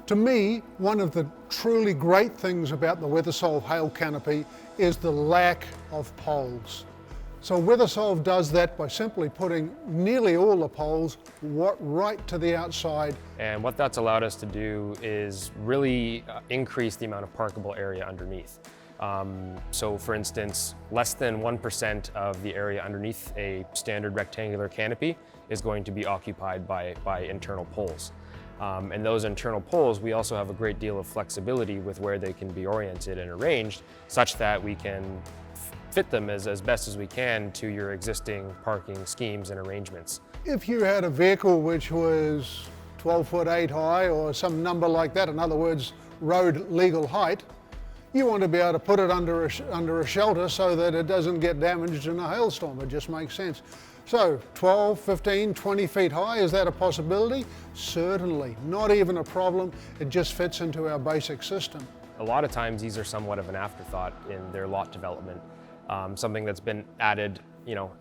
To me, one of the truly great things about the WeatherSolve Hail Canopy is the lack of poles. So WeatherSolve does that by simply putting nearly all the poles right to the outside. And what that's allowed us to do is really increase the amount of parkable area underneath. So for instance, less than 1% of the area underneath a standard rectangular canopy is going to be occupied by internal poles. And those internal poles, we also have a great deal of flexibility with where they can be oriented and arranged, such that we can fit them as best as we can to your existing parking schemes and arrangements. If you had a vehicle which was 12 foot 8 high or some number like that, in other words, road legal height, you want to be able to put it under a shelter so that it doesn't get damaged in a hailstorm. It just makes sense. So 12, 15, 20 feet high, is that a possibility? Certainly, not even a problem. It just fits into our basic system. A lot of times these are somewhat of an afterthought in their lot development. Something that's been added,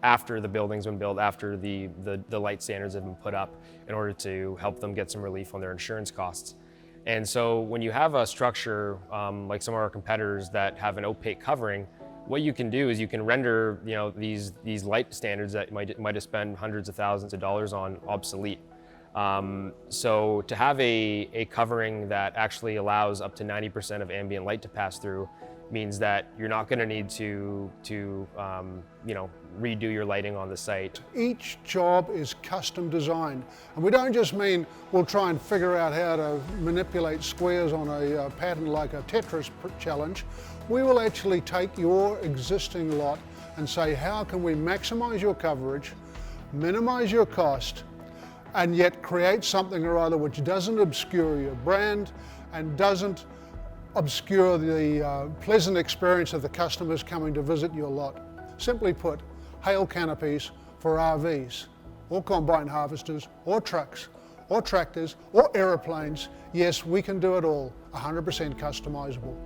after the building's been built, after the light standards have been put up in order to help them get some relief on their insurance costs. And so when you have a structure like some of our competitors that have an opaque covering, what you can do is you can render these light standards that you might have spent hundreds of thousands of dollars on obsolete. So to have a covering that actually allows up to 90% of ambient light to pass through means that you're not going to need to redo your lighting on the site. Each job is custom designed, and we don't just mean we'll try and figure out how to manipulate squares on a pattern like a Tetris challenge. We will actually take your existing lot and say, how can we maximize your coverage, minimize your cost, and yet create something or other which doesn't obscure your brand and doesn't obscure the pleasant experience of the customers coming to visit your lot. Simply put, hail canopies for RVs, or combine harvesters, or trucks, or tractors, or aeroplanes. Yes, we can do it all, 100% customizable.